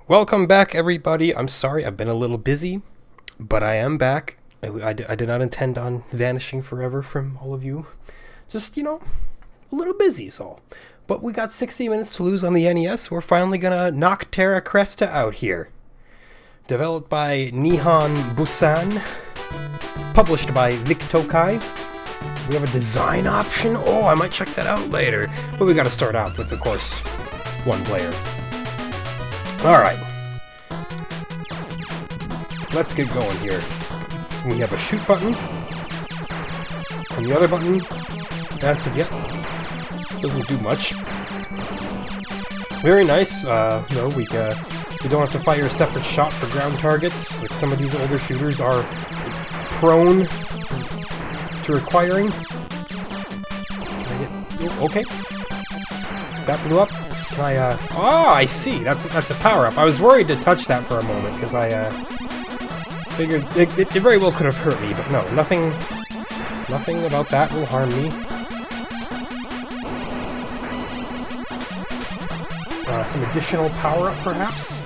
Welcome back, everybody. I'm sorry I've been a little busy, but I am back. I did not intend on vanishing forever from all of you. Just, a little busy is all. But we got 60 minutes to lose on the NES. We're finally gonna knock Terra Cresta out here. Developed by Nihon Busan. Published by Vic Tokai. We have a design option. Oh, I might check that out later. But we gotta start out with, of course, one player. Alright. Let's get going here. We have a shoot button. And the other button, as of yet, doesn't do much. Very nice, though. We don't have to fire a separate shot for ground targets, like some of these older shooters are prone to requiring. Okay. That blew up. I see. That's a power-up. I was worried to touch that for a moment, because I figured it very well could have hurt me, but no, nothing about that will harm me. Some additional power-up, perhaps?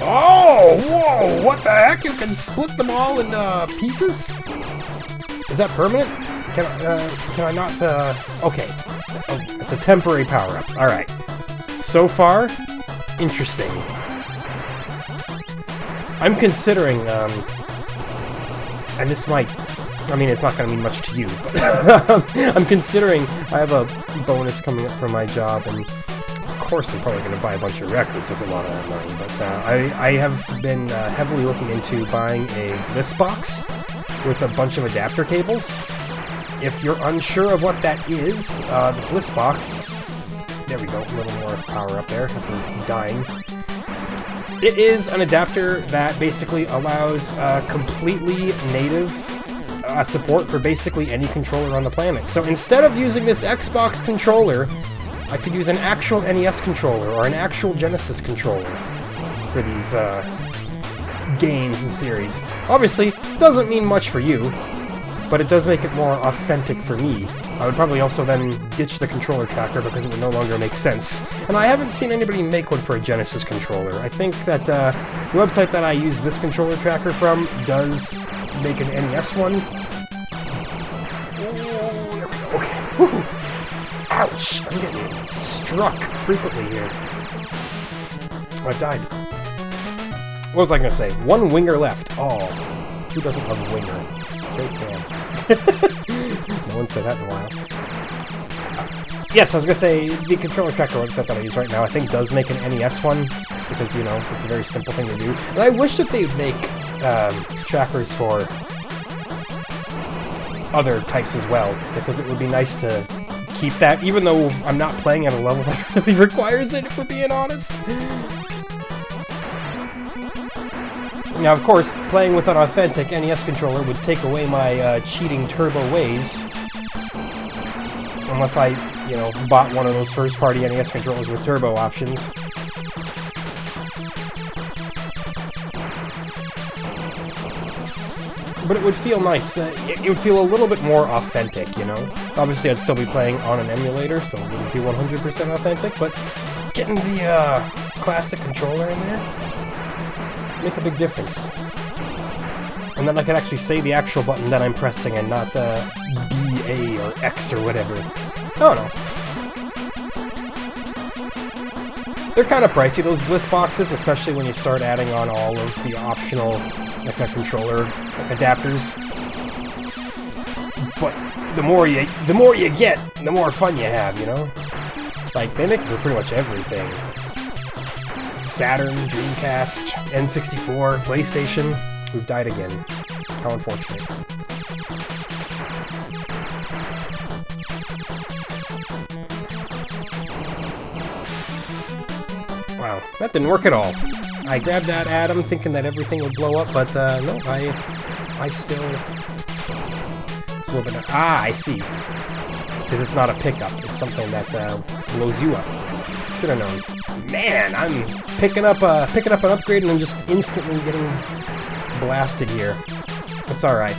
Oh! Whoa! What the heck? You can split them all into pieces? Is that permanent? Can I not, okay. Oh, it's a temporary power-up. Alright. So far, interesting. I'm considering, and this might, it's not going to mean much to you, but I'm considering I have a bonus coming up for my job, and of course I'm probably going to buy a bunch of records with a lot of that money, but I have been heavily looking into buying this box with a bunch of adapter cables. If you're unsure of what that is, the Bliss box, there we go, a little more power up there, after dying. It is an adapter that basically allows completely native support for basically any controller on the planet. So instead of using this Xbox controller, I could use an actual NES controller or an actual Genesis controller for these games and series. Obviously, it doesn't mean much for you, but it does make it more authentic for me. I would probably also then ditch the controller tracker because it would no longer make sense. And I haven't seen anybody make one for a Genesis controller. I think that the website that I use this controller tracker from does make an NES one. Oh, there we go. Okay. Woo-hoo. Ouch! I'm getting struck frequently here. I've died. What was I going to say? One winger left. Oh, who doesn't love a winger? Great fan. No one said that in a while. Yes, I was going to say, the controller tracker website that I use right now, I think does make an NES one, because, it's a very simple thing to do. And I wish that they would make trackers for other types as well, because it would be nice to keep that, even though I'm not playing at a level that really requires it, if we're being honest. Now, of course, playing with an authentic NES controller would take away my cheating turbo ways. Unless I, bought one of those first-party NES controllers with turbo options. But it would feel nice. It would feel a little bit more authentic, Obviously, I'd still be playing on an emulator, so it wouldn't be 100% authentic, but getting the classic controller in there make a big difference. And then I can actually say the actual button that I'm pressing and not B, A, or X or whatever. I don't know. They're kind of pricey, those Bliss boxes, especially when you start adding on all of the optional controller adapters. But the more you get, the more fun you have, Like, they make it for pretty much everything. Saturn, Dreamcast, N64, PlayStation. We've died again. How unfortunate. Wow, that didn't work at all. I grabbed that atom thinking that everything would blow up, but no, I still... It's a little bit... I see. Because it's not a pickup. It's something that blows you up. Should have known. Man, I'm picking up an upgrade and I'm just instantly getting blasted here. It's alright.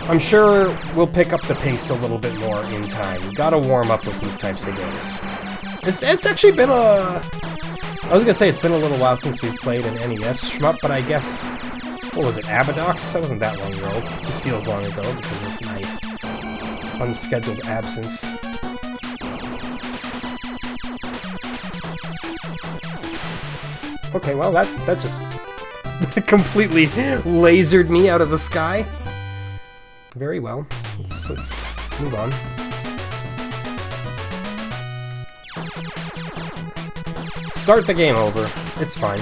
I'm sure we'll pick up the pace a little bit more in time. Gotta warm up with these types of games. It's actually been a... I was gonna say it's been a little while since we've played an NES shmup, but I guess... What was it, Abadox? That wasn't that long ago. It just feels long ago because of my unscheduled absence. Okay, well, that just completely lasered me out of the sky. Very well. Let's move on. Start the game over. It's fine.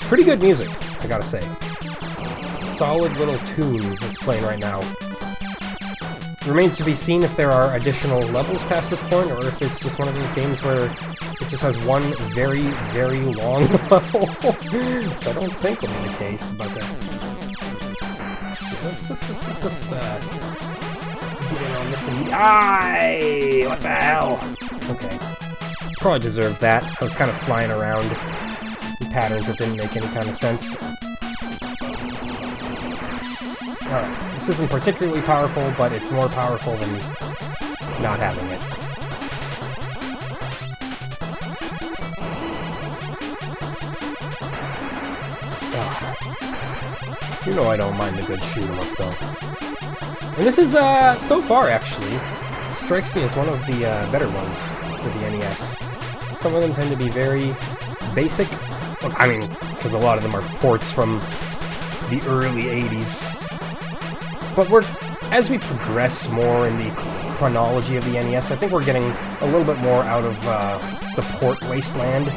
Pretty good music, I gotta say. Solid little tune that's playing right now. Remains to be seen if there are additional levels past this point, or if it's just one of those games where it just has one very, very long level. I don't think will be the case, but let's get in on this and... Aye! What the hell? Okay. Probably deserved that. I was kind of flying around in patterns that didn't make any kind of sense. Alright, this isn't particularly powerful, but it's more powerful than not having it. You know I don't mind a good shoot 'em up, though. And this is, so far, actually, strikes me as one of the better ones for the NES. Some of them tend to be very basic. I mean, because a lot of them are ports from the early 80s. But as we progress more in the chronology of the NES, I think we're getting a little bit more out of the port wasteland.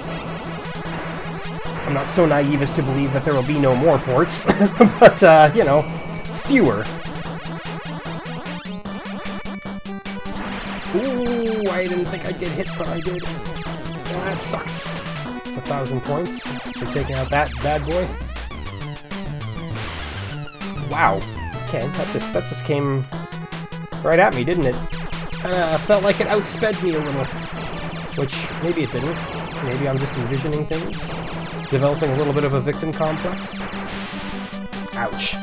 I'm not so naive as to believe that there will be no more ports, but, you know, fewer. Ooh, I didn't think I'd get hit, but I did. Oh, that sucks. It's 1,000 points for taking out that bad boy. Wow. Okay, that just came right at me, didn't it? Felt like it outsped me a little. Which, maybe it didn't. Maybe I'm just envisioning things. Developing a little bit of a victim complex. Ouch.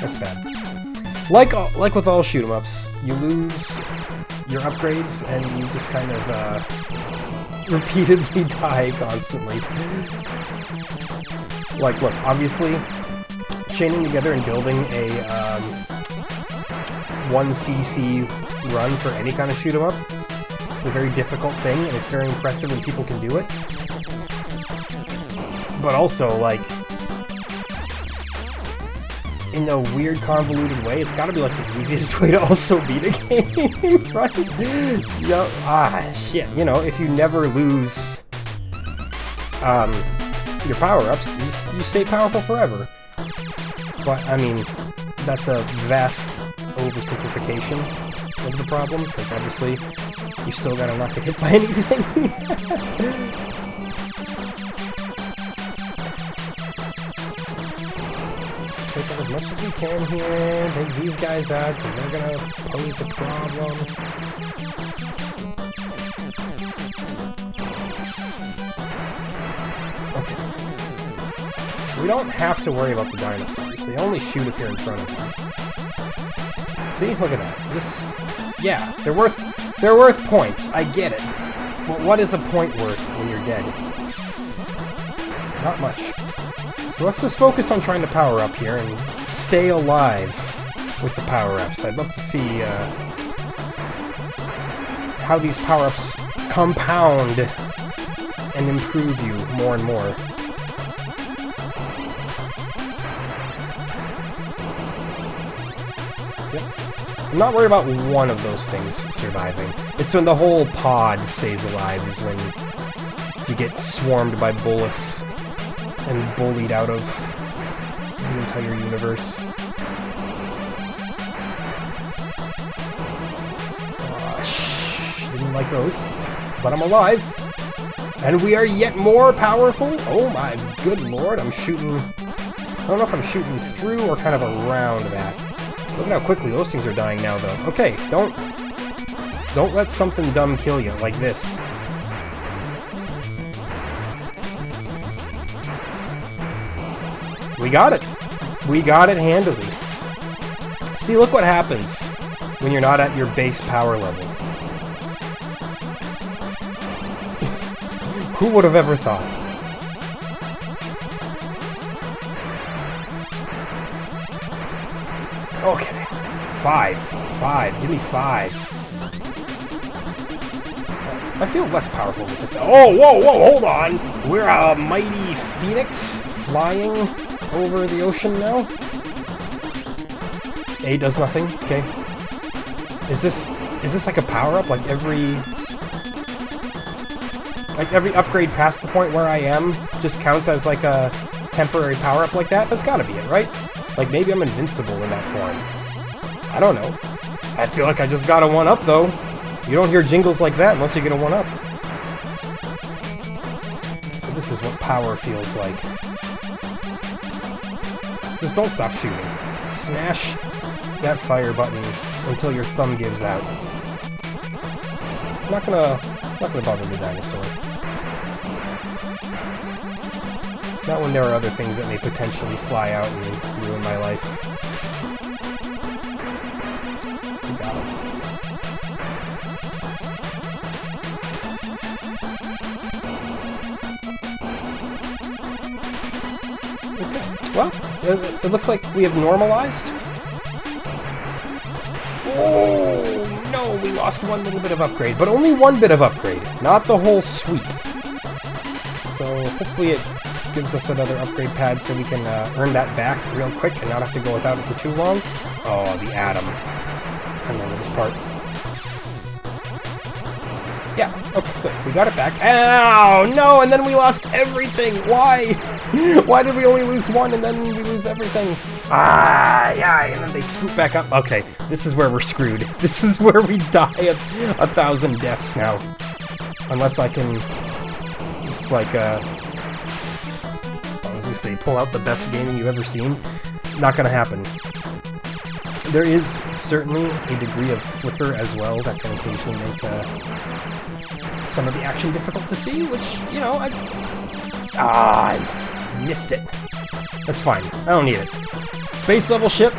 That's bad. Like with all shoot-em-ups, you lose your upgrades and you just kind of repeatedly die constantly. Like, look, obviously, chaining together and building a 1cc run for any kind of shoot-em-up is a very difficult thing, and it's very impressive when people can do it. But also, like, in a weird, convoluted way, it's gotta be, like, the easiest way to also beat a game, right? You know, shit. You know, if you never lose your power-ups, you stay powerful forever. But, I mean, that's a vast oversimplification of the problem, because obviously you still gotta not get hit by anything. Take out as much as we can here, take these guys out, because they're gonna pose a problem. Okay. We don't have to worry about the dinosaurs. They only shoot if you're in front of them. See? Look at that. Yeah, they're worth points. I get it. But what is a point worth when you're dead? Not much. So let's just focus on trying to power up here and stay alive with the power-ups. I'd love to see how these power-ups compound and improve you more and more. Yep. I'm not worried about one of those things surviving. It's when the whole pod stays alive is when you get swarmed by bullets and bullied out of the entire universe. Didn't like those. But I'm alive. And we are yet more powerful. Oh my good lord, I'm shooting... I don't know if I'm shooting through or kind of around that. Look at how quickly those things are dying now, though. Okay, don't let something dumb kill you, like this. We got it. We got it handily. See, look what happens when you're not at your base power level. Who would have ever thought? Okay. 5. 5. Give me 5. I feel less powerful with this. Oh, whoa, whoa, hold on! We're a mighty phoenix flying over the ocean now. A does nothing. Okay. Is this like a power-up? Like every upgrade past the point where I am just counts as like a temporary power-up like that? That's gotta be it, right? Like maybe I'm invincible in that form. I don't know. I feel like I just got a 1-up though. You don't hear jingles like that unless you get a 1-up. So this is what power feels like. Just don't stop shooting. Smash that fire button until your thumb gives out. Not gonna bother the dinosaur. Not when there are other things that may potentially fly out and ruin my life. We got him. Okay, well, it looks like we have normalized. Oh, no, we lost one little bit of upgrade, but only one bit of upgrade, not the whole suite. So hopefully it gives us another upgrade pad so we can earn that back real quick and not have to go without it for too long. Oh, the atom. I remember this part. Yeah, okay, good. We got it back. Ow, no, and then we lost everything. Why? Why did we only lose one and then we lose everything? Ah, yeah, and then they scoop back up. Okay, this is where we're screwed. This is where we die 1,000 deaths now. Unless I can just like, I was gonna say, pull out the best gaming you've ever seen. Not gonna happen. There is certainly a degree of flicker as well that can occasionally make some of the action difficult to see, which, you know, I missed it. That's fine. I don't need it. Base level ship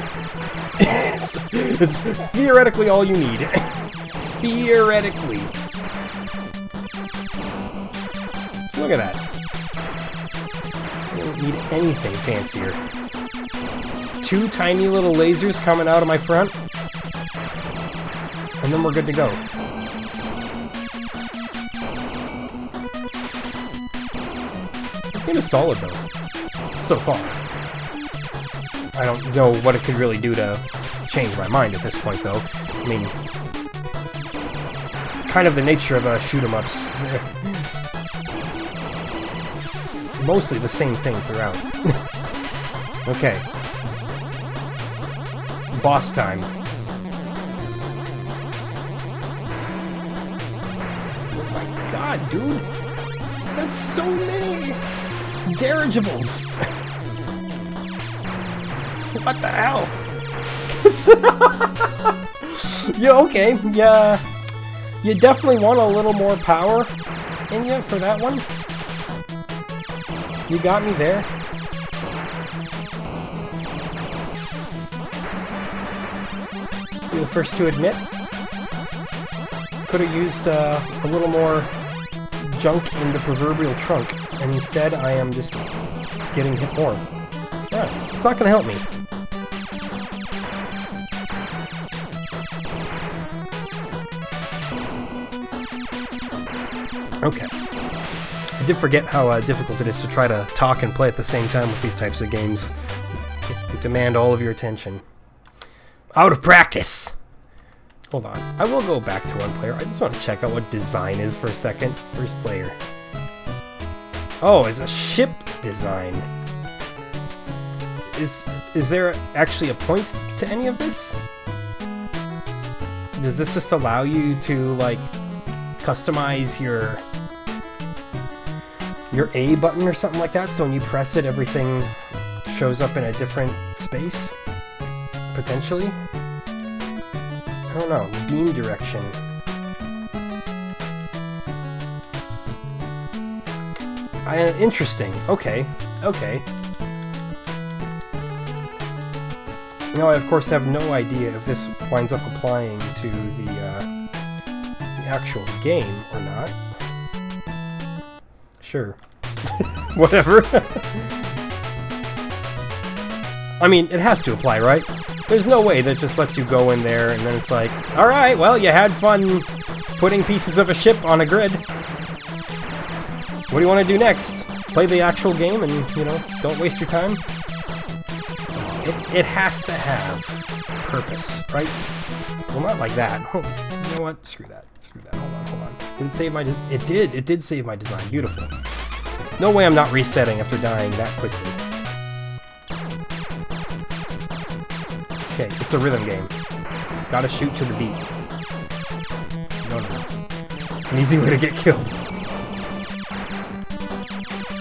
is theoretically all you need. Theoretically. Look at that. I don't need anything fancier. 2 tiny little lasers coming out of my front, and then we're good to go. This game is solid though, so far. I don't know what it could really do to change my mind at this point though. I mean, kind of the nature of shoot-em-ups. Mostly the same thing throughout. Okay. Boss time. Oh my god, dude! That's so many dirigibles! What the hell? Yeah, okay. Yeah, you definitely want a little more power in you for that one. You got me there. You're the first to admit. Could have used a little more junk in the proverbial trunk, and instead I am just getting hit more. Yeah, it's not gonna help me. Okay. I did forget how difficult it is to try to talk and play at the same time with these types of games. They demand all of your attention. Out of practice! Hold on. I will go back to one player. I just want to check out what design is for a second. First player. Oh, it's a ship design. Is there actually a point to any of this? Does this just allow you to, like, customize your A button or something like that, so when you press it, everything shows up in a different space? Potentially? I don't know. Beam direction. Interesting. Okay. Okay. Now, I of course have no idea if this winds up applying to the actual game or not. Sure. Whatever. I mean, it has to apply, right? There's no way that just lets you go in there and then it's like, alright, well, you had fun putting pieces of a ship on a grid. What do you want to do next? Play the actual game and, you know, don't waste your time? It has to have purpose, right? Well, not like that. Oh, you know what? Screw that. Screw that. Hold on. Didn't save my... It did. It did save my design. Beautiful. No way I'm not resetting after dying that quickly. Okay, it's a rhythm game. Gotta shoot to the beat. No. It's an easy way to get killed.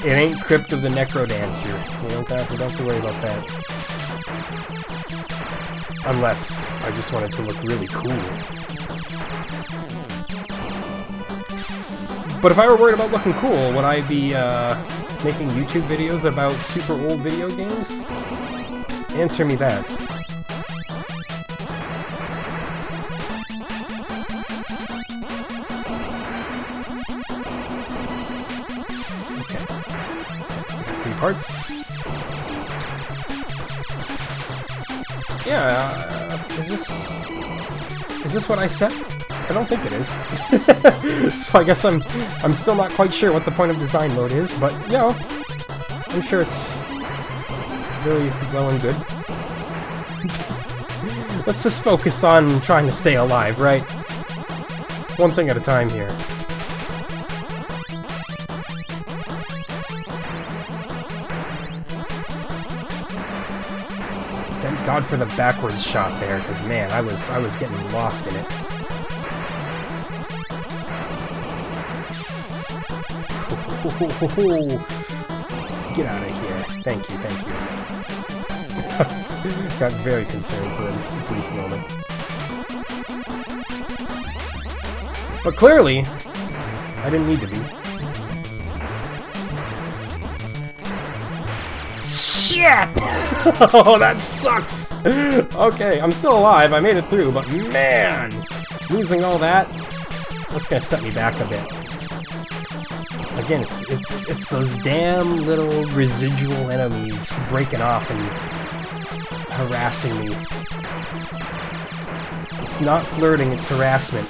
It ain't Crypt of the Necro Dancer. You don't have to worry about that. Unless I just wanted to look really cool. But if I were worried about looking cool, would I be making YouTube videos about super old video games? Answer me that. Parts. Yeah, is this what I said? I don't think it is. So I guess I'm still not quite sure what the point of design mode is, but you know, I'm sure it's really well and good. Let's just focus on trying to stay alive, right? One thing at a time here. Thank God for the backwards shot there, because man, I was getting lost in it. Get out of here. Thank you. Got very concerned for a brief moment. But clearly, I didn't need to be. Shit! Oh, that sucks! Okay, I'm still alive, I made it through, but man! Losing all that, that's gonna set me back a bit. Again, it's those damn little residual enemies breaking off and harassing me. It's not flirting, it's harassment.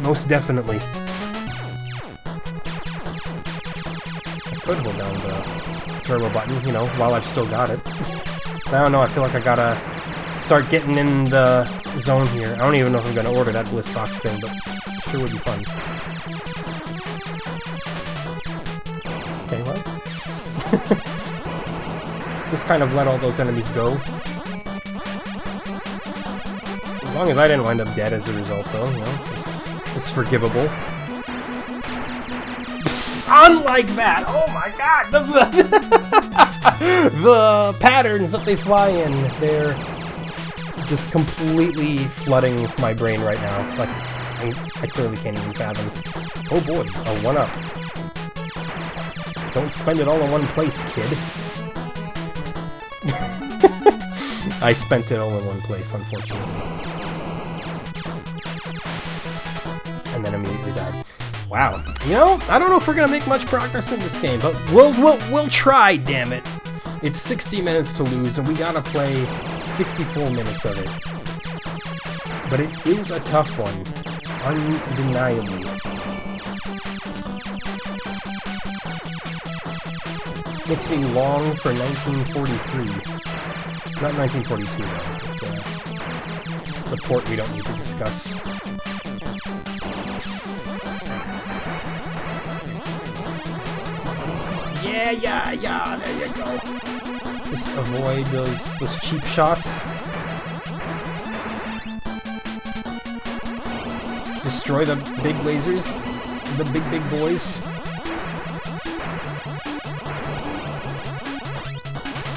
Most definitely. I could hold down the turbo button, you know, while I've still got it. I don't know, I feel like I gotta start getting in the zone here. I don't even know if I'm gonna order that bliss box thing, but it sure would be fun. Okay, what? Just kind of let all those enemies go. As long as I didn't wind up dead as a result, though, you know, it's forgivable. Unlike that! Oh my god! The patterns that they fly in, they're just completely flooding my brain right now. Like, I clearly can't even fathom. Oh boy, a 1-up. Don't spend it all in one place, kid. I spent it all in one place, unfortunately. And then immediately died. Wow. You know, I don't know if we're gonna make much progress in this game, but we'll try, damn it. It's 60 minutes to lose, and we gotta play 64 minutes of it. But it is a tough one, undeniably. Makes me long for 1943. Not 1942, though. It's a port we don't need to discuss. Yeah, there you go. Just avoid those cheap shots. Destroy the big lasers, the big boys.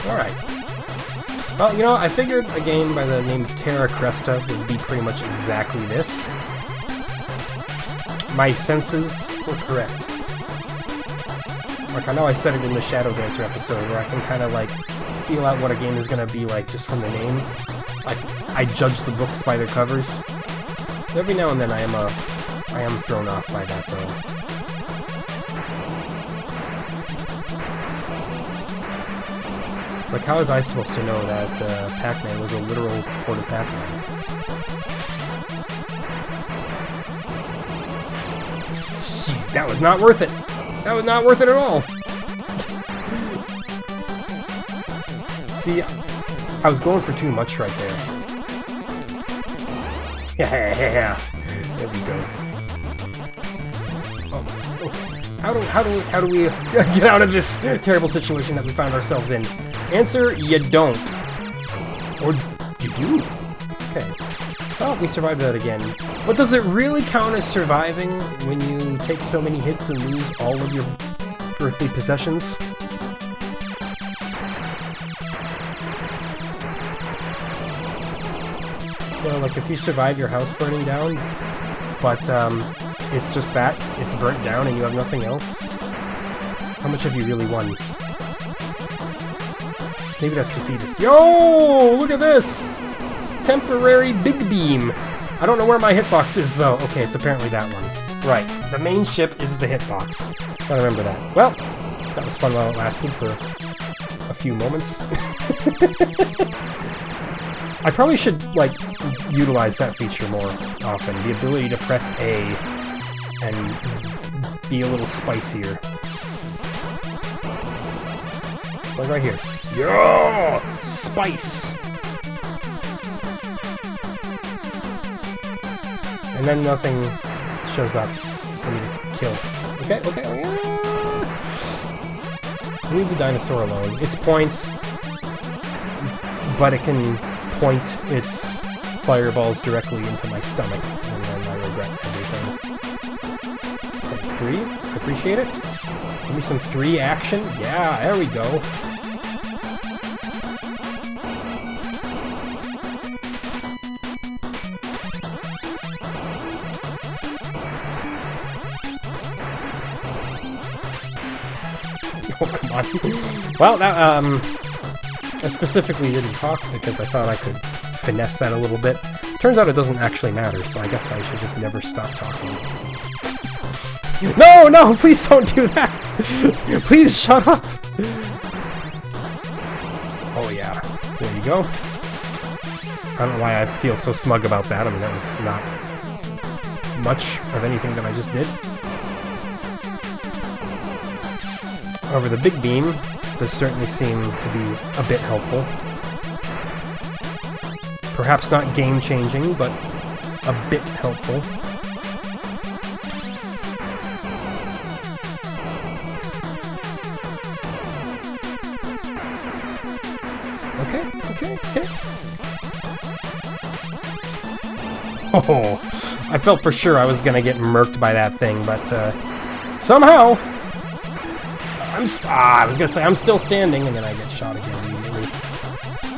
Alright. Well, you know, I figured a game by the name of Terra Cresta would be pretty much exactly this. My senses were correct. Like, I know I said it in the Shadow Dancer episode, where I can kind of, like, feel out what a game is going to be like just from the name. Like, I judge the books by their covers. So every now and then I am thrown off by that, though. Like, how was I supposed to know that Pac-Man was a literal port of Pac-Man? That was not worth it. That was not worth it at all. See, I was going for too much right there. Yeah, there we go. How do we get out of this terrible situation that we found ourselves in? Answer: you don't. Or you do. Okay. Oh, we survived that again. But does it really count as surviving when you take so many hits and lose all of your earthly possessions? Well, like if you survive your house burning down, but it's just that, it's burnt down and you have nothing else, how much have you really won? Maybe that's defeatist. Yo! Look at this! Temporary big beam. I don't know where my hitbox is, though. Okay, it's apparently that one. Right. The main ship is the hitbox. Gotta remember that. Well, that was fun while it lasted for a few moments. I probably should, like, utilize that feature more often. The ability to press A and be a little spicier. Like right here. Yeah! Spice! And then nothing shows up for me to kill. Okay. Leave the dinosaur alone. It's points, but it can point its fireballs directly into my stomach, and then I regret everything. Okay, 3. I appreciate it. Give me some 3 action. Yeah, there we go. Oh, come on. Well, that, I specifically didn't talk because I thought I could finesse that a little bit. Turns out it doesn't actually matter, so I guess I should just never stop talking. No, please don't do that! Please shut up! Oh yeah, there you go. I don't know why I feel so smug about that. I mean, that was not much of anything that I just did. However, the big beam does certainly seem to be a bit helpful. Perhaps not game-changing, but a bit helpful. Okay. Oh, I felt for sure I was gonna get murked by that thing, but somehow I was gonna say I'm still standing, and then I get shot again immediately.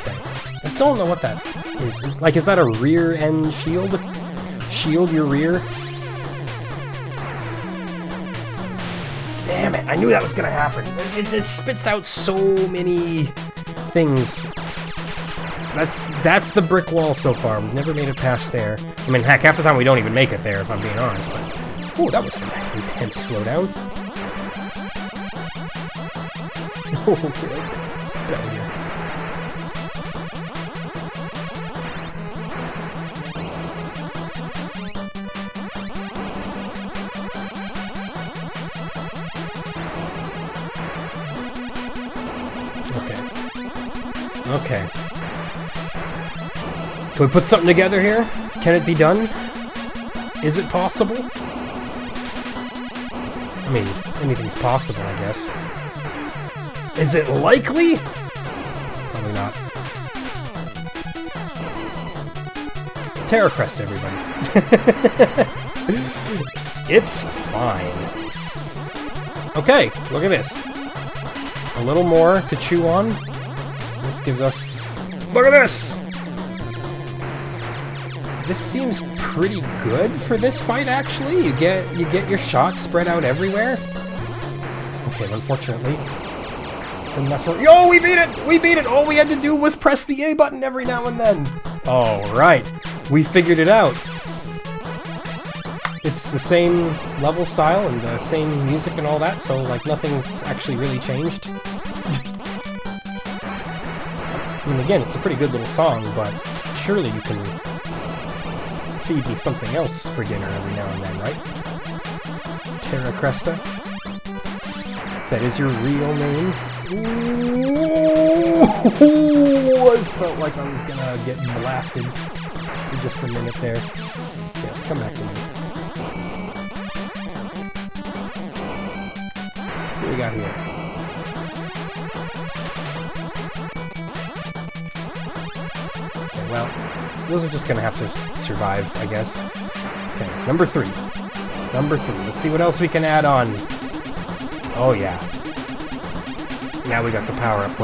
Okay, I still don't know what that is. Like, is that a rear end shield? Shield your rear? Damn it! I knew that was gonna happen. It spits out so many things. That's the brick wall so far. We've never made it past there. I mean, heck, half the time we don't even make it there, if I'm being honest. But oh, that was some intense slowdown. Okay. Get out of here. Okay. Can we put something together here? Can it be done? Is it possible? I mean, anything's possible, I guess. Is it likely? Probably not. Terra Cresta, everybody. It's fine. Okay, look at this. A little more to chew on. This gives us... Look at this! This seems pretty good for this fight, actually. You get your shots spread out everywhere. Okay, unfortunately. Yo, we beat it! We beat it! All we had to do was press the A button every now and then. Alright. We figured it out. It's the same level style and the same music and all that, so like nothing's actually really changed. I mean, again, it's a pretty good little song, but surely you can feed me something else for dinner every now and then, right? Terra Cresta? That is your real name? Ooh, I felt like I was gonna get blasted for just a minute there. Yes, come back to me. What do we got here? Okay, well, those are just gonna have to survive, I guess. Okay, number 3. Number 3. Let's see what else we can add on. Oh, yeah. Now we got the power-up.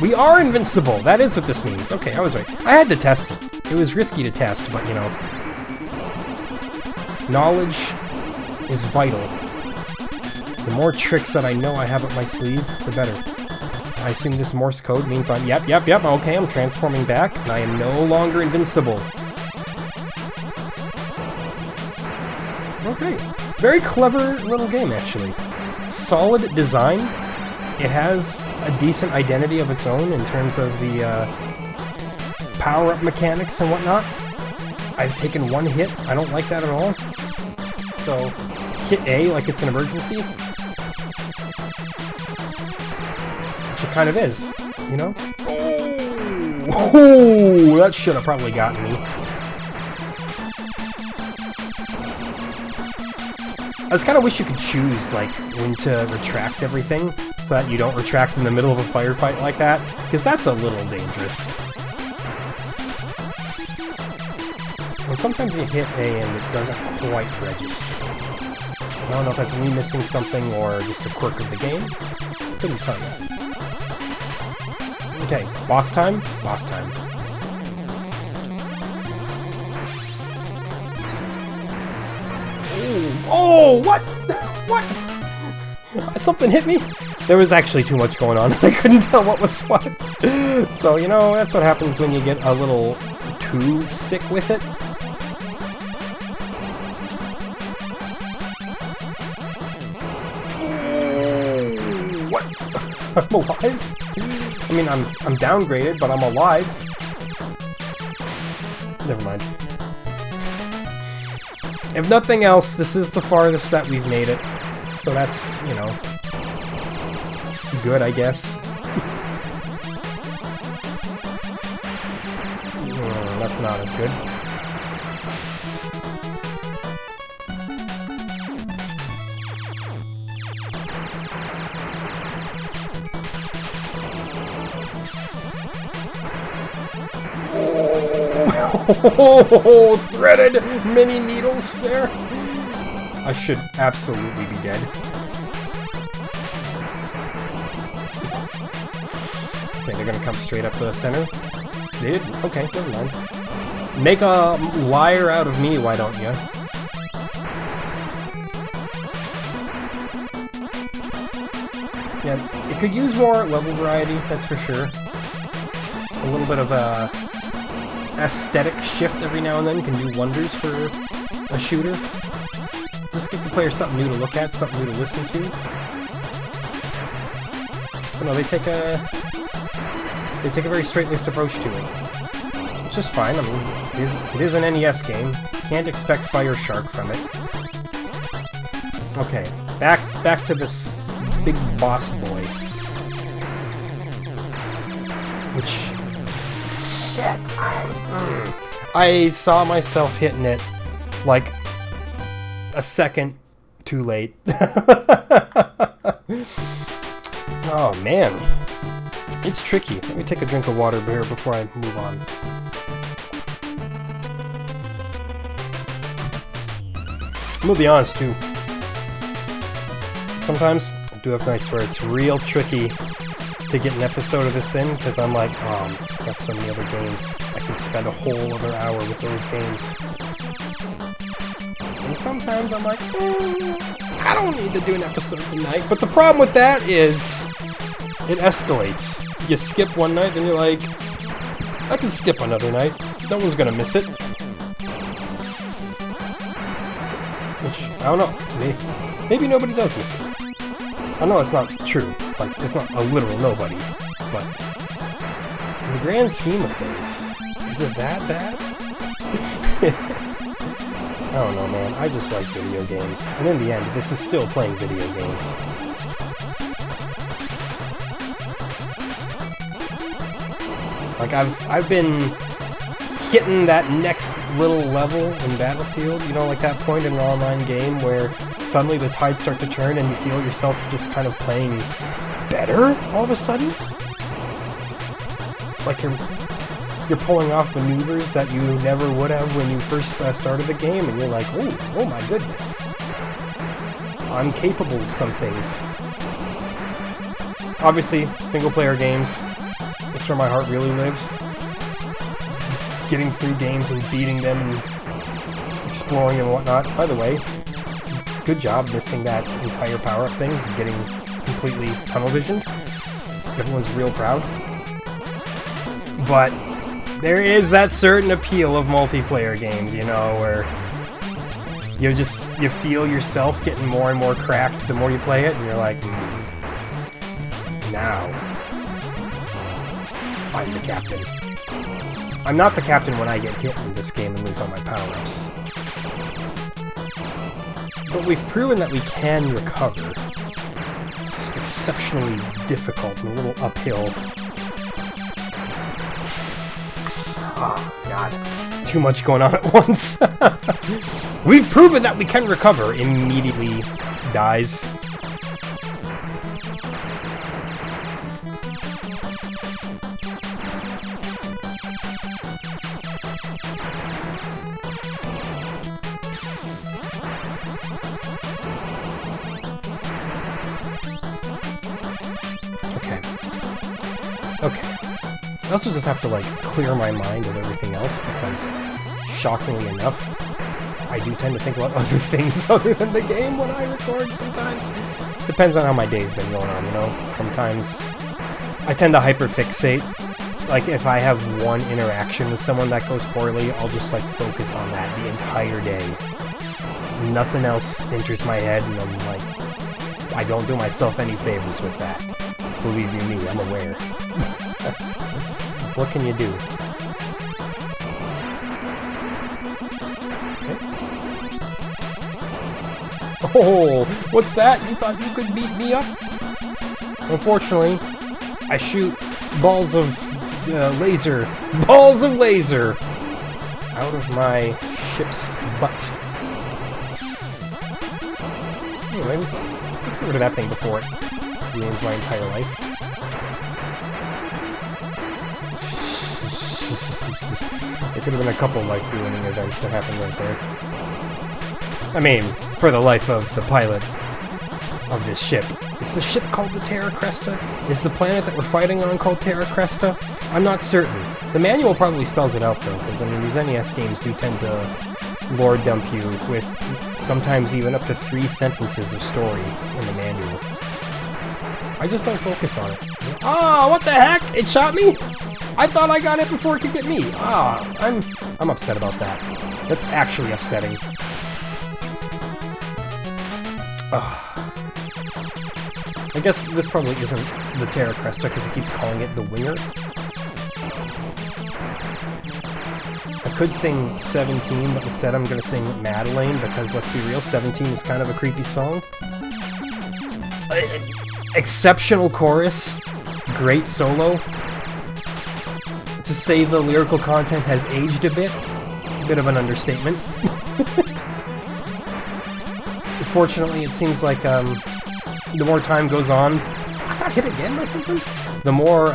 We are invincible! That is what this means. Okay, I was right. I had to test it. It was risky to test, but, you know... knowledge is vital. The more tricks that I know I have up my sleeve, the better. I assume this Morse code means I'm... Yep, okay, I'm transforming back, and I am no longer invincible. Okay. Very clever little game, actually. Solid design. It has a decent identity of its own in terms of the power-up mechanics and whatnot. I've taken one hit. I don't like that at all. So, hit A like it's an emergency. Which it kind of is, you know? Oh, that should have probably gotten me. I just kind of wish you could choose, like, when to retract everything, so that you don't retract in the middle of a firefight like that, because that's a little dangerous. And sometimes you hit A and it doesn't quite register. I don't know if that's me missing something or just a quirk of the game. Couldn't tell you. Okay, boss time? Boss time. Oh, what? What? Something hit me? There was actually too much going on. I couldn't tell what was what. So, you know, that's what happens when you get a little too sick with it. What? I'm alive? I mean, I'm downgraded, but I'm alive. Never mind. If nothing else, this is the farthest that we've made it. So that's, you know, good, I guess. That's not as good. Oh, threaded mini needles there. I should absolutely be dead. Okay, they're gonna come straight up the center. They did? Okay, never mind. Make a liar out of me, why don't you? Yeah, it could use more level variety, that's for sure. A little bit of a aesthetic shift every now and then can do wonders for a shooter. Just give the player something new to look at, something new to listen to. But no, they take a very straight-laced approach to it. Which is fine, I mean, it is an NES game. Can't expect Fire Shark from it. Okay, back to this big boss boy. Which... Shit! I saw myself hitting it like a second too late. Oh man, it's tricky. Let me take a drink of water here before I move on. I'm gonna be honest too. Sometimes I do have nights where it's real tricky to get an episode of this in, because I'm like, oh, I've got so many other games. I can spend a whole other hour with those games. And sometimes I'm like, I don't need to do an episode tonight. But the problem with that is, it escalates. You skip one night, then you're like, I can skip another night. No one's gonna miss it. Which, I don't know. Maybe nobody does miss it. I know it's not true. Like, it's not a literal nobody. But In the grand scheme of things, is it that bad? I don't know, man. I just like video games. And in the end, this is still playing video games. Like, I've been hitting that next little level in Battlefield, you know, like that point in an online game where suddenly the tides start to turn and you feel yourself just kind of playing better all of a sudden. Like you're pulling off maneuvers that you never would have when you first started the game, and you're like, oh my goodness. I'm capable of some things. Obviously, single-player games, that's where my heart really lives. Getting through games and beating them and exploring and whatnot. By the way, good job missing that entire power-up thing, getting completely tunnel vision. Everyone's real proud. But there is that certain appeal of multiplayer games, you know, where you feel yourself getting more and more cracked the more you play it, and you're like, now I'm the captain. I'm not the captain when I get hit in this game and lose all my power-ups. But we've proven that we can recover. It's just exceptionally difficult and a little uphill. Oh, God. Too much going on at once. We've proven that we can recover. Immediately dies. Okay. I also just have to, like, clear my mind of everything else, because, shockingly enough, I do tend to think about other things other than the game when I record sometimes. Depends on how my day's been going on, you know? Sometimes I tend to hyperfixate. Like, if I have one interaction with someone that goes poorly, I'll just, like, focus on that the entire day. Nothing else enters my head, and I'm like, I don't do myself any favors with that. Believe you me, I'm aware. What can you do? Okay. Oh, what's that? You thought you could beat me up? Unfortunately, I shoot balls of laser out of my ship's butt. Anyway, let's get rid of that thing before it ruins my entire life. There could have been a couple life-ruining events that happened right there. I mean, for the life of the pilot of this ship. Is the ship called the Terra Cresta? Is the planet that we're fighting on called Terra Cresta? I'm not certain. The manual probably spells it out, though, because, I mean, these NES games do tend to lore dump you with sometimes even up to 3 sentences of story in the manual. I just don't focus on it. Oh, what the heck? It shot me? I thought I got it before it could get me. I'm upset about that. That's actually upsetting. I guess this probably isn't the Terra Cresta because it keeps calling it the Winger. I could sing 17, but instead I'm going to sing Madeline because, let's be real, 17 is kind of a creepy song. Exceptional chorus. Great solo. To say the lyrical content has aged a bit of an understatement. Fortunately, it seems like the more time goes on... I got hit again by something? The more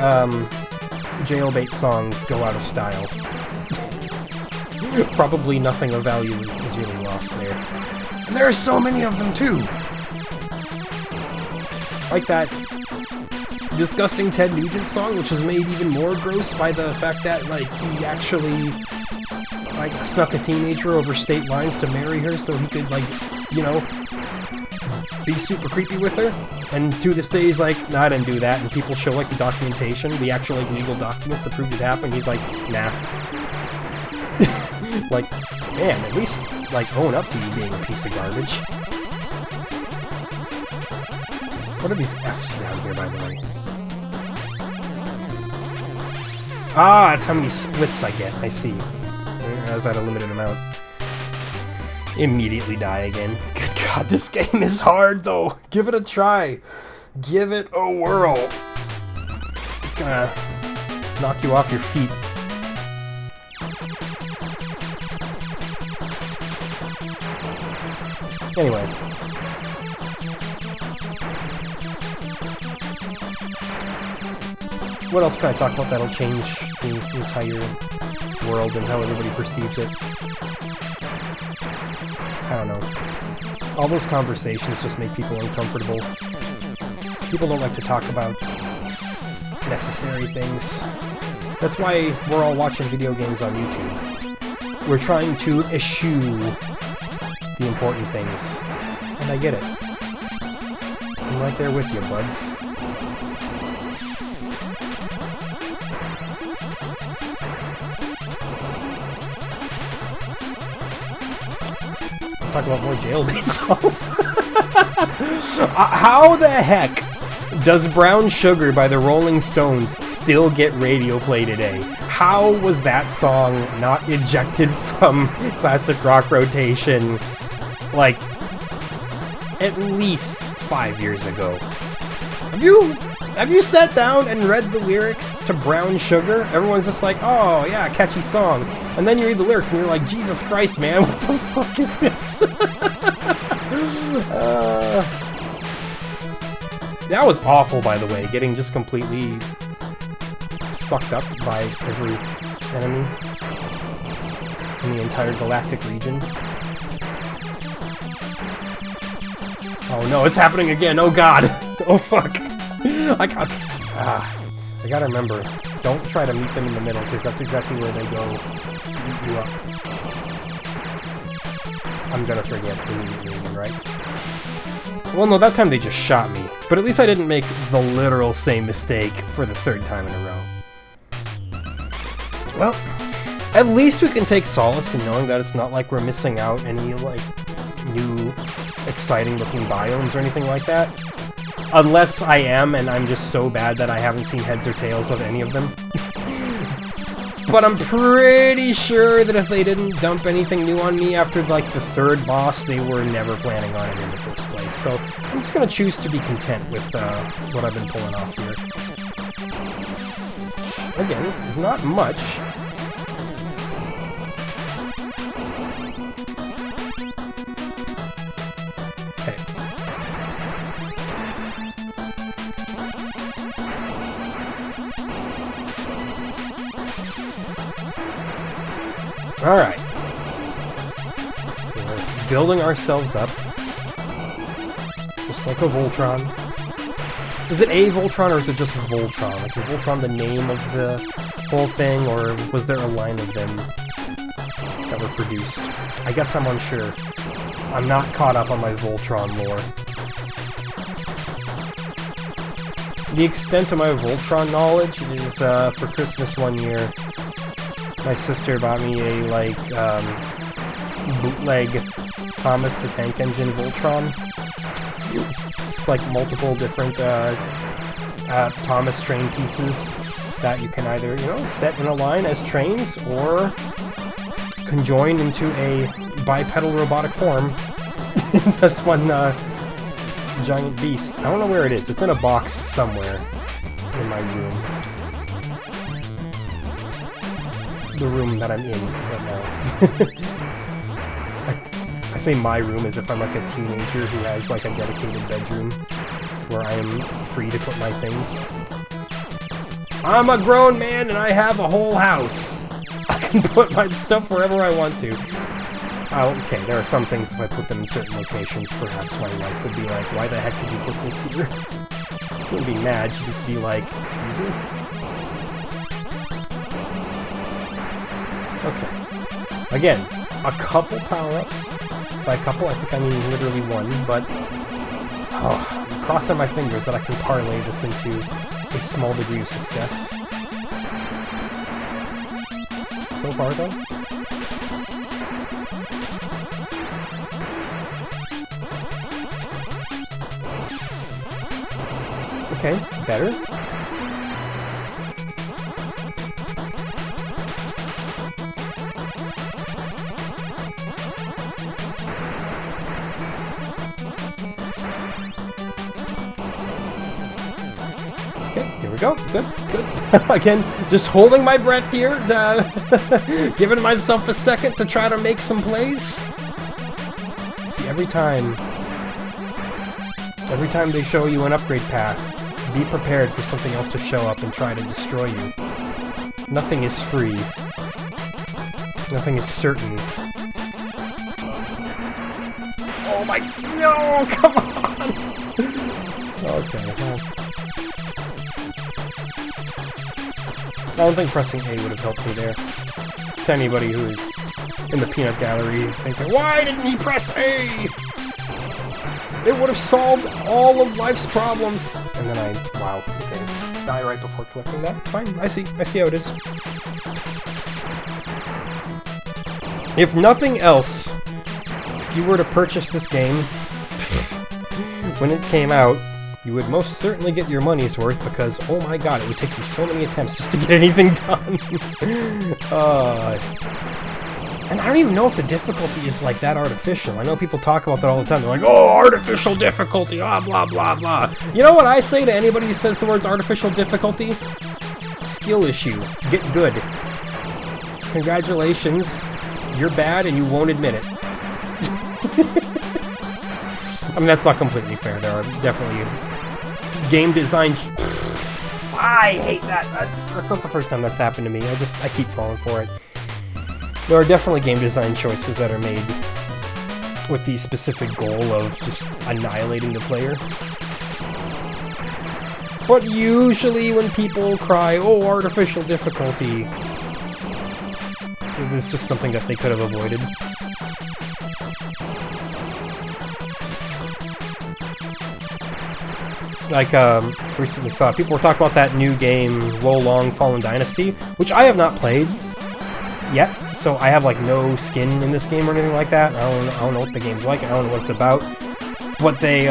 jailbait songs go out of style. Probably nothing of value is really lost there. And there are so many of them, too! Like that disgusting Ted Nugent song, which was made even more gross by the fact that, like, he actually, like, snuck a teenager over state lines to marry her so he could, like, you know, be super creepy with her. And to this day, he's like, nah, I didn't do that. And people show, like, the documentation, the actual, like, legal documents that proved it happened. He's like, nah. Like, man, at least, like, own up to you being a piece of garbage. What are these F's down here, by the way? Ah, that's how many splits I get. I see. I was at a limited amount. Immediately die again. Good God, this game is hard, though. Give it a try. Give it a whirl. It's gonna knock you off your feet. Anyway. What else can I talk about that'll change the entire world and how everybody perceives it? I don't know. All those conversations just make people uncomfortable. People don't like to talk about necessary things. That's why we're all watching video games on YouTube. We're trying to eschew the important things. And I get it. I'm right there with you, buds. Talk about more jailbait songs. How the heck does Brown Sugar by the Rolling Stones still get radio play today? How was that song not ejected from classic rock rotation like at least 5 years ago? Have you sat down and read the lyrics to Brown Sugar? Everyone's just like, oh yeah, catchy song. And then you read the lyrics and you're like, Jesus Christ, man, what the fuck is this? That was awful, by the way, getting just completely sucked up by every enemy in the entire galactic region. Oh no, it's happening again, oh god! Oh fuck! I gotta remember, don't try to meet them in the middle, because that's exactly where they go eat you up. I'm gonna forget immediately, right? Well, no, that time they just shot me. But at least I didn't make the literal same mistake for the third time in a row. Well, at least we can take solace in knowing that it's not like we're missing out any, like, new, exciting-looking biomes or anything like that. Unless I am, and I'm just so bad that I haven't seen heads or tails of any of them. But I'm pretty sure that if they didn't dump anything new on me after, like, the third boss, they were never planning on it in the first place. So I'm just gonna choose to be content with what I've been pulling off here. Again, there's not much. Okay. Alright. We're building ourselves up. Just like a Voltron. Is it a Voltron or is it just Voltron? Like, is Voltron the name of the whole thing, or was there a line of them that were produced? I guess I'm unsure. I'm not caught up on my Voltron lore. The extent of my Voltron knowledge is, for Christmas one year, my sister bought me a, like, bootleg Thomas the Tank Engine Voltron. It's just, like, multiple different, Thomas train pieces that you can either, you know, set in a line as trains, or conjoin into a bipedal robotic form. This one, giant beast. I don't know where it is. It's in a box somewhere in my room. The room that I'm in right now. I say my room as if I'm like a teenager who has like a dedicated bedroom where I am free to put my things. I'm a grown man and I have a whole house. I can put my stuff wherever I want to. Oh, okay, there are some things if I put them in certain locations, perhaps my wife would be like, why the heck did you put this here? She wouldn't be mad, she'd just be like, excuse me? Okay. Again, a couple power-ups. By a couple, I think I mean literally one, but I'm crossing my fingers that I can parlay this into a small degree of success. So far, though. Okay, better. Okay, here we go. Good, good. Again, just holding my breath here, giving myself a second to try to make some plays. See, every time they show you an upgrade path, be prepared for something else to show up and try to destroy you. Nothing is free. Nothing is certain. Oh my... No! Come on! Okay, well... I don't think pressing A would have helped me there. To anybody who is in the peanut gallery thinking, why didn't he press A? It would have solved all of life's problems. And then wow, okay. Die right before collecting that. Fine, I see how it is. If nothing else, if you were to purchase this game, when it came out, you would most certainly get your money's worth because, oh my god, it would take you so many attempts just to get anything done. And I don't even know if the difficulty is like that artificial. I know people talk about that all the time. They're like, oh, artificial difficulty, blah, blah, blah, blah. You know what I say to anybody who says the words artificial difficulty? Skill issue. Get good. Congratulations. You're bad and you won't admit it. I mean, that's not completely fair. There are definitely game design... I hate that. That's not the first time that's happened to me. I keep falling for it. There are definitely game design choices that are made with the specific goal of just annihilating the player. But usually when people cry, oh, artificial difficulty, it was just something that they could have avoided. Like, recently saw, people were talking about that new game, Wo Long Fallen Dynasty, which I have not played yet, so I have, like, no skin in this game or anything like that. I don't know what the game's like, I don't know what it's about. What they,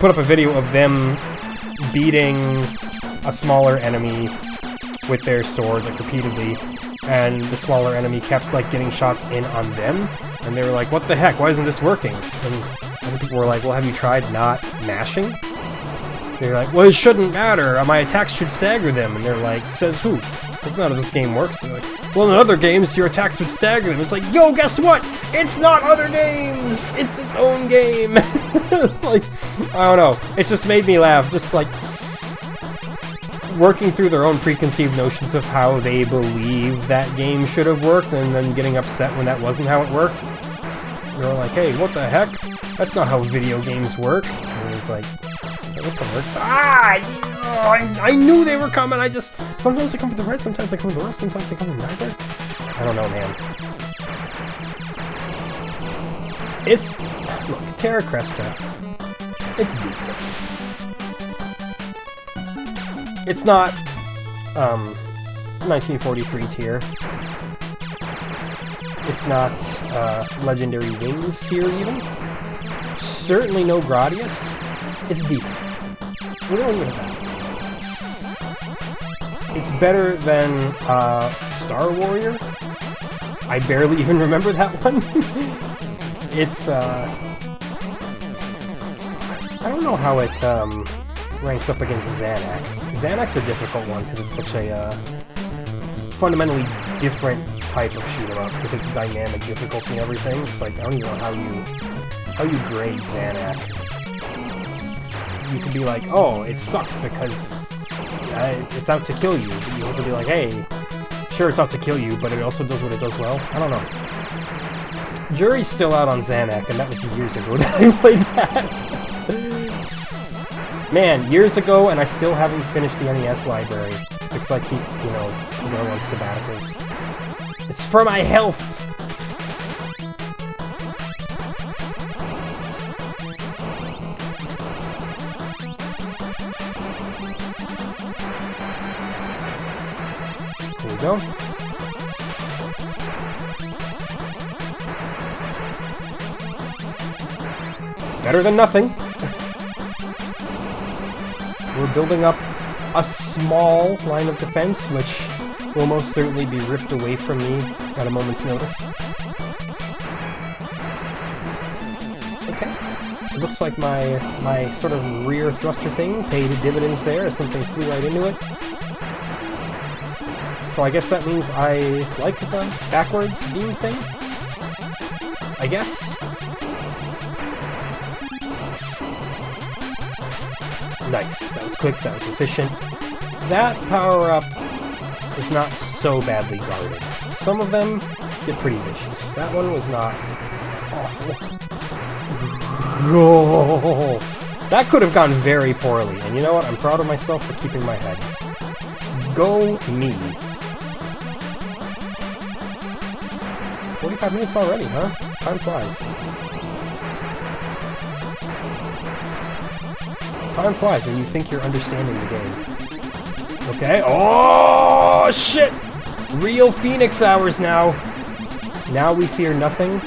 put up a video of them beating a smaller enemy with their sword, like, repeatedly, and the smaller enemy kept, like, getting shots in on them, and they were like, what the heck, why isn't this working? And other people were like, well, have you tried not mashing? They're like, well, it shouldn't matter, my attacks should stagger them, and they're like, says who? That's not how this game works. They're like, well, in other games, your attacks would stagger them. It's like, yo, guess what? It's not other games! It's its own game! Like, I don't know. It just made me laugh. Just, like, working through their own preconceived notions of how they believe that game should have worked, and then getting upset when that wasn't how it worked. They're like, hey, what the heck? That's not how video games work. And it's like, this one works. I knew they were coming. Sometimes they come with the red, sometimes they come with the left, sometimes they come with neither. I don't know, man. Look, Terra Cresta. It's decent. It's not, 1943 tier. It's not, Legendary Wings tier, even. Certainly no Gradius. It's decent. We're going with that. It's better than Star Warrior. I barely even remember that one. It's I don't know how it ranks up against Xanax. Xanax is a difficult one because it's such a fundamentally different type of shoot-em-up with its dynamic difficulty and everything. It's like, I don't even know how you grade Xanax. You could be like, oh, it sucks because it's out to kill you. But you also be like, hey, sure, it's out to kill you, but it also does what it does well. I don't know. Jury's still out on Xanax, and that was years ago that I played that. Man, years ago, and I still haven't finished the NES library. Because I keep, going on sabbaticals. It's for my health! There we go. Better than nothing. We're building up a small line of defense, which will most certainly be ripped away from me at a moment's notice. Okay. It looks like my sort of rear thruster thing paid dividends there as something flew right into it. So I guess that means I like the backwards beam thing? I guess? Nice. That was quick, that was efficient. That power-up is not so badly guarded. Some of them get pretty vicious. That one was not awful. Oh, that could have gone very poorly, and you know what? I'm proud of myself for keeping my head. Go me. 45 minutes already, huh? Time flies. Time flies when you think you're understanding the game. Okay. Oh, shit! Real Phoenix hours now. Now we fear nothing.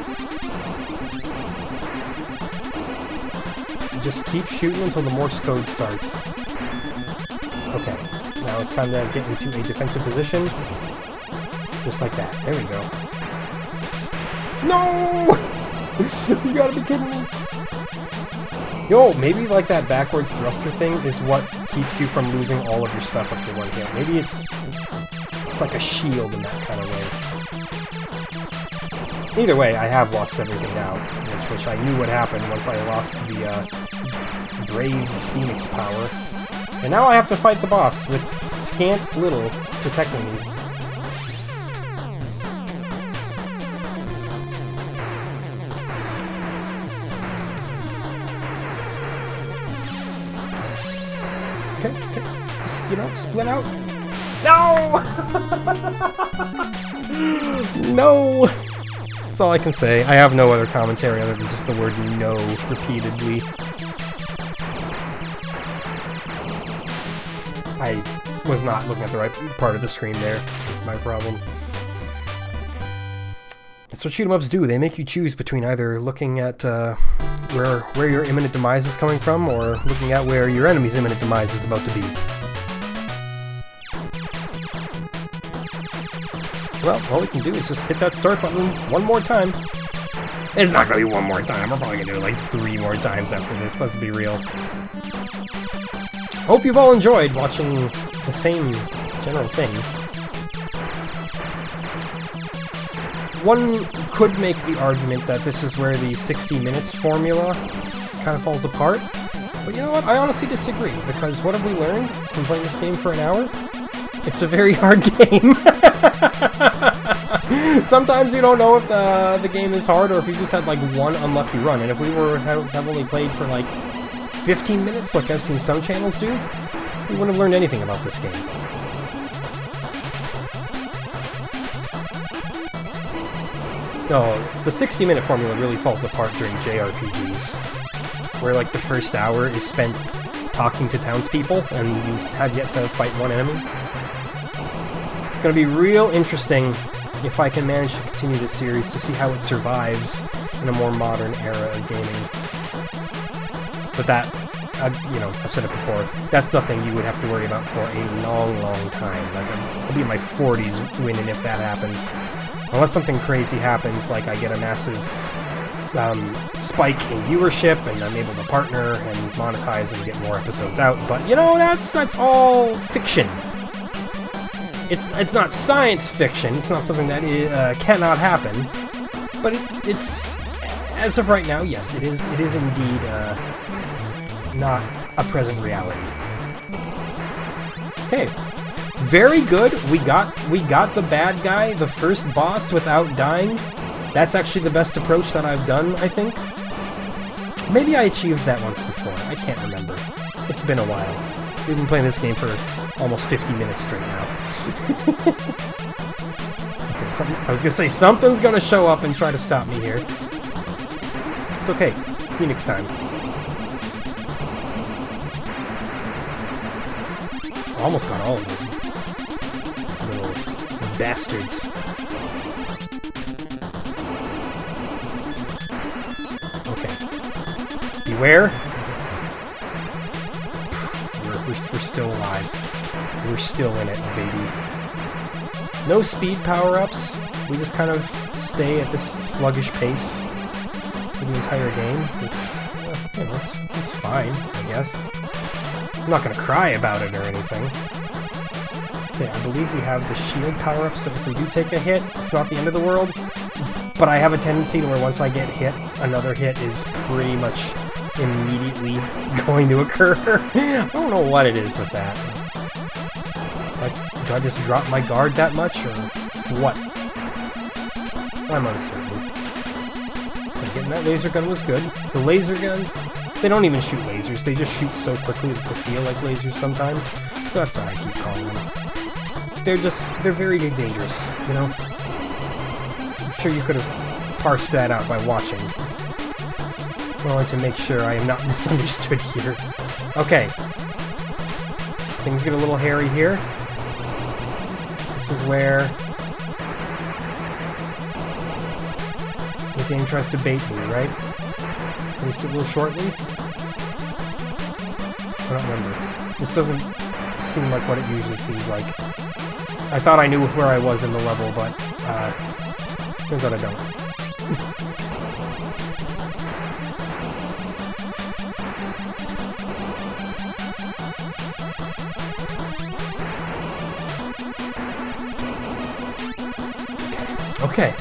Just keep shooting until the Morse code starts. Okay. Now it's time to get into a defensive position. Just like that. There we go. No! You gotta be kidding me. Yo, maybe like that backwards thruster thing is what keeps you from losing all of your stuff after one hit. Maybe it's like a shield in that kind of way. Either way, I have lost everything now, which I knew would happen once I lost the Brave Phoenix power. And now I have to fight the boss with scant little protecting me. Okay. Just, split out. No! No! That's all I can say. I have no other commentary other than just the word no repeatedly. I was not looking at the right part of the screen there. That's my problem. That's what shoot-'em-ups do. They make you choose between either looking at where your imminent demise is coming from, or looking at where your enemy's imminent demise is about to be. Well, all we can do is just hit that start button one more time. It's not gonna be one more time. We're probably gonna do it like 3 more times after this, let's be real. Hope you've all enjoyed watching the same general thing. One could make the argument that this is where the 60 minutes formula kind of falls apart. But you know what? I honestly disagree, because what have we learned from playing this game for an hour? It's a very hard game. Sometimes you don't know if the game is hard or if you just had like one unlucky run. And if we have only played for like 15 minutes, like I've seen some channels do, we wouldn't have learned anything about this game. No, the 60-minute formula really falls apart during JRPGs, where like the first hour is spent talking to townspeople and you have yet to fight one enemy. It's going to be real interesting if I can manage to continue this series to see how it survives in a more modern era of gaming. But that, I've said it before, that's nothing you would have to worry about for a long, long time. Like, I'll be in my 40s winning if that happens. Unless something crazy happens, like I get a massive spike in viewership and I'm able to partner and monetize and get more episodes out. But, that's all fiction. It's not science fiction. It's not something that cannot happen. But it's, as of right now, yes, it is indeed not a present reality. Okay. Very good. We got the bad guy, the first boss, without dying. That's actually the best approach that I've done, I think. Maybe I achieved that once before. I can't remember. It's been a while. We've been playing this game for almost 50 minutes straight now. Okay, I was gonna say something's gonna show up and try to stop me here. It's okay. Phoenix time. Almost got all of those little bastards. Okay. Beware. We're still alive. We're still in it, baby. No speed power-ups. We just kind of stay at this sluggish pace. the entire game, which, you know, it's fine, I guess. I'm not gonna cry about it or anything. Okay, I believe we have the shield power-up, so if we do take a hit, it's not the end of the world. But I have a tendency to where once I get hit, another hit is pretty much immediately going to occur. I don't know what it is with that. Like, do I just drop my guard that much, or what? I'm uncertain. But getting that laser gun was good. The laser guns, they don't even shoot lasers, they just shoot so quickly that they feel like lasers sometimes. So that's why I keep calling them. They're very dangerous, you know? I'm sure you could have parsed that out by watching. I wanted to make sure I am not misunderstood here. Okay. Things get a little hairy here. This is where the game tries to bait me, right? At least it will shortly. I don't remember. This doesn't seem like what it usually seems like. I thought I knew where I was in the level, but turns out I don't. Okay,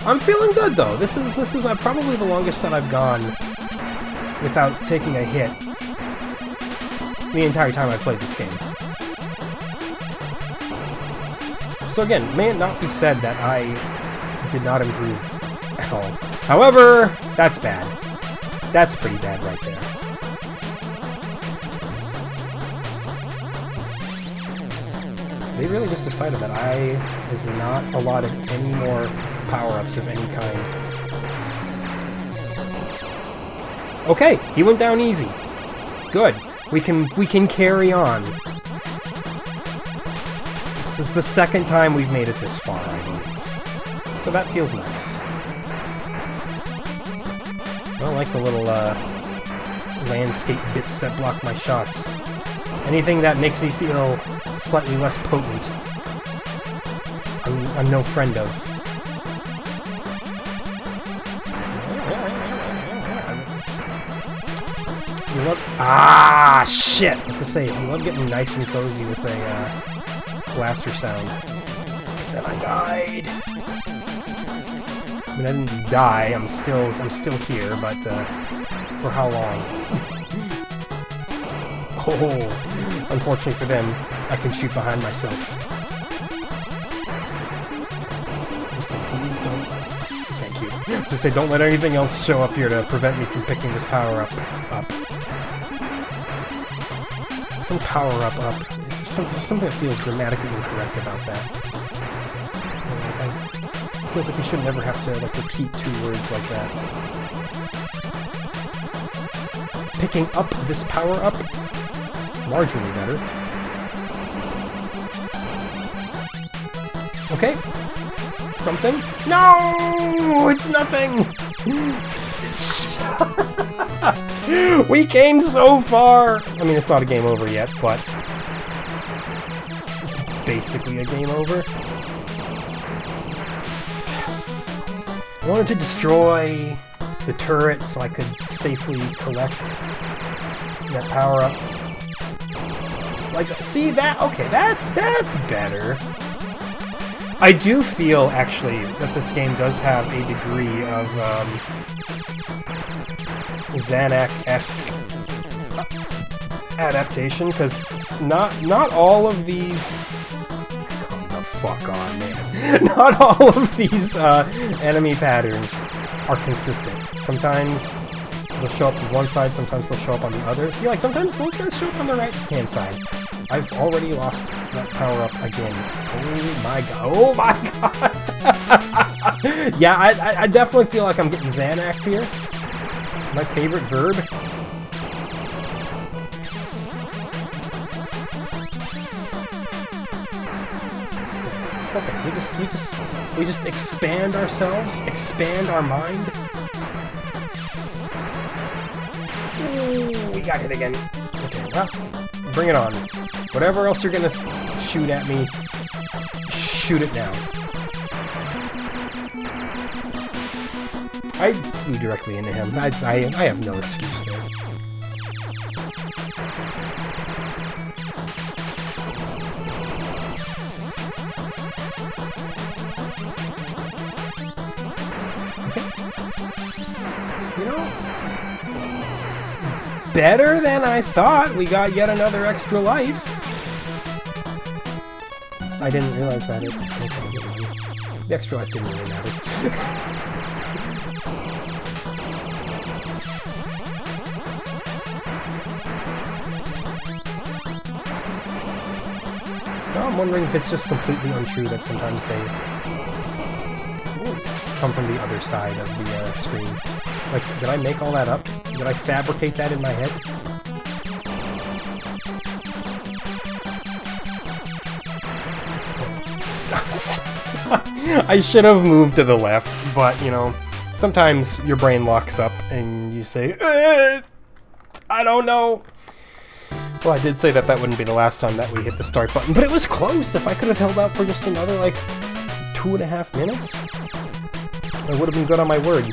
I'm feeling good though. This is probably the longest that I've gone without taking a hit the entire time I've played this game. So again, may it not be said that I did not improve at all. However, that's bad. That's pretty bad right there. They really just decided that I was not allotted any more power-ups of any kind. Okay, he went down easy. Good. We can carry on. This is the second time we've made it this far, I believe. So that feels nice. I don't like the little landscape bits that block my shots. Anything that makes me feel slightly less potent, I'm no friend of. You love... Ah, shit! I was gonna say, you love getting nice and cozy with a blaster sound. Then I died. I mean, I didn't die. I'm still here, but for how long? Oh, unfortunately for them, I can shoot behind myself. Just say, please don't. Thank you. Just say, don't let anything else show up here to prevent me from picking this power up. Some power up. It's something that feels grammatically incorrect about that. It feels like you should never have to repeat two words like that. Picking up this power up. Marginally better. Okay. Something? No! It's nothing! We came so far! I mean, it's not a game over yet, but it's basically a game over. I wanted to destroy the turret so I could safely collect that power-up. Like, see that? Okay, that's better. I do feel, actually, that this game does have a degree of, Xanac-esque adaptation, because it's not all of these... Come the fuck on, man. Not all of these, enemy patterns are consistent. Sometimes they'll show up on one side, sometimes they'll show up on the other. See, like, sometimes those guys show up on the right-hand side. I've already lost that power-up again. Oh my god. Oh my god! Yeah, I definitely feel like I'm getting Xanaxed here. My favorite verb. It's okay. We just expand ourselves, expand our mind. Ooh, we got hit again. Okay, well, bring it on. Whatever else you're gonna shoot at me, shoot it now. I flew directly into him. I have no excuse there. You know, better than I thought. We got yet another extra life. I didn't realize that. The extra life didn't really matter. Now I'm wondering if it's just completely untrue that sometimes they come from the other side of the screen. Like, did I make all that up? Did I fabricate that in my head? I should have moved to the left, but, you know, sometimes your brain locks up and you say, I don't know. Well, I did say that wouldn't be the last time that we hit the start button, but it was close. If I could have held out for just another, like, 2.5 minutes, I would have been good on my word.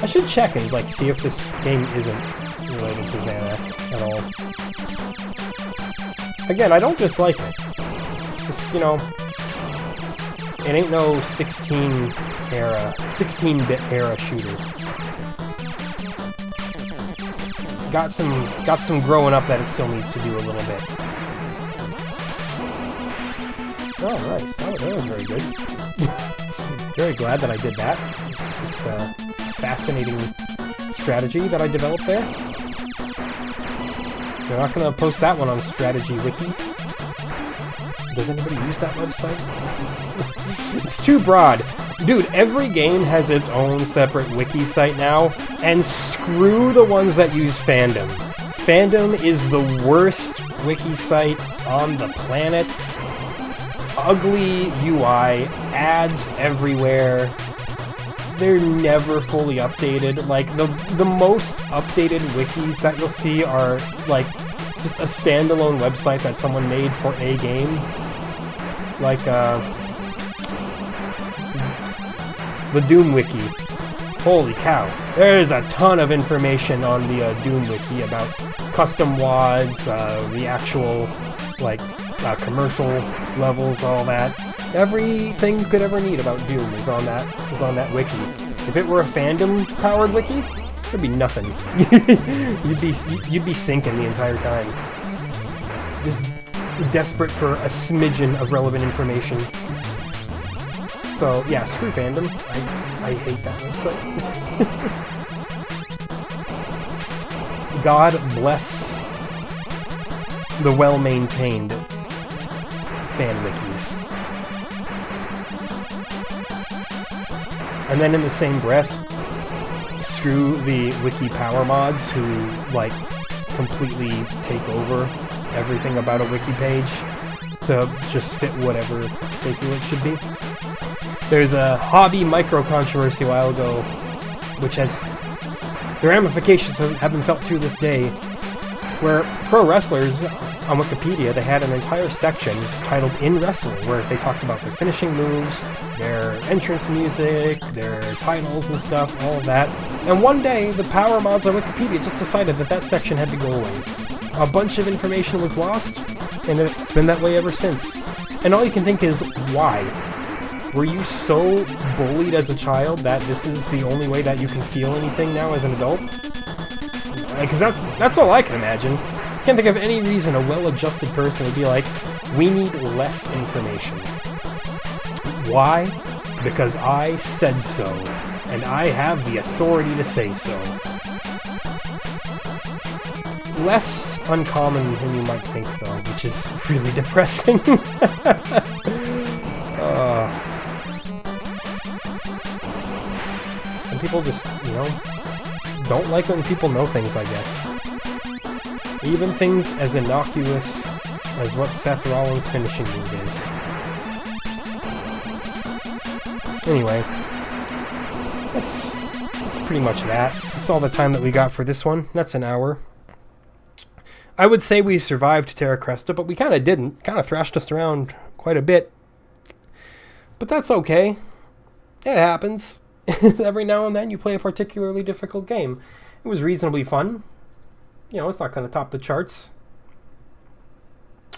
I should check and, like, see if this game isn't related to Xanac at all. Again, I don't dislike it. It's just, you know, it ain't no 16-bit era shooter. Got some growing up that it still needs to do a little bit. Oh, nice. That was very good. Very glad that I did that. It's just a fascinating strategy that I developed there. They're not going to post that one on Strategy Wiki. Does anybody use that website? It's too broad. Dude, every game has its own separate wiki site now, and screw the ones that use Fandom. Fandom is the worst wiki site on the planet. Ugly UI, ads everywhere. They're never fully updated. Like, the most updated wikis that you'll see are, like, just a standalone website that someone made for a game. Like, the Doom Wiki. Holy cow. There's a ton of information on the Doom Wiki about custom WADs, the actual, like, commercial levels, all that. Everything you could ever need about Doom is on that wiki. If it were a Fandom-powered wiki, there'd be nothing. you'd be sinking the entire time. Just desperate for a smidgen of relevant information. So, yeah, screw Fandom. I hate that website. God bless the well-maintained fan wikis. And then in the same breath, screw the wiki power mods who, like, completely take over everything about a wiki page to just fit whatever they feel it should be. There's a hobby micro-controversy a while ago, which has... the ramifications have been felt to this day, where pro wrestlers on Wikipedia, they had an entire section titled In Wrestling, where they talked about their finishing moves, their entrance music, their titles and stuff, all of that. And one day, the power mods on Wikipedia just decided that section had to go away. A bunch of information was lost, and it's been that way ever since. And all you can think is, why? Were you so bullied as a child that this is the only way that you can feel anything now as an adult? Because that's all I can imagine. I can't think of any reason a well-adjusted person would be like, we need less information. Why? Because I said so, and I have the authority to say so. Less uncommon than you might think, though, which is really depressing. Some people just, you know, don't like when people know things, I guess. Even things as innocuous as what Seth Rollins' finishing move is. Anyway, that's pretty much that. That's all the time that we got for this one. That's an hour. I would say we survived Terra Cresta, but we kind of didn't. Kind of thrashed us around quite a bit. But that's okay. It happens. Every now and then you play a particularly difficult game. It was reasonably fun. You know, it's not going to top the charts.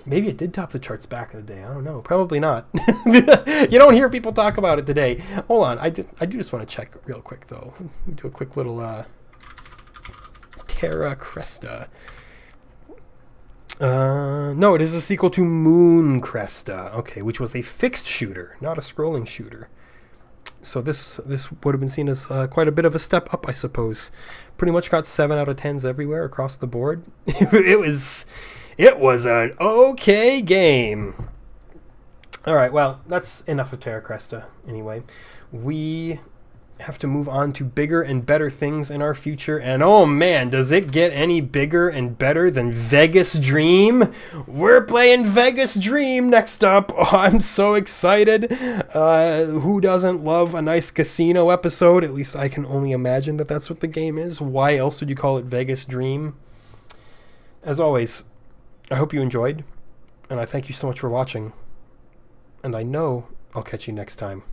Maybe it did top the charts back in the day. I don't know. Probably not. You don't hear people talk about it today. Hold on. I do just want to check real quick, though. Do a quick little Terra Cresta. No, it is a sequel to Moon Cresta. Okay, which was a fixed shooter, not a scrolling shooter. So this would have been seen as quite a bit of a step up, I suppose. Pretty much got 7 out of 10s everywhere across the board. It was an okay game. All right, well, that's enough of Terra Cresta anyway. We have to move on to bigger and better things in our future. And oh man, does it get any bigger and better than Vegas Dream? We're playing Vegas Dream next up. Oh, I'm so excited. Who doesn't love a nice casino episode? At least I can only imagine that that's what the game is. Why else would you call it Vegas Dream? As always, I hope you enjoyed, and I thank you so much for watching. And I know I'll catch you next time.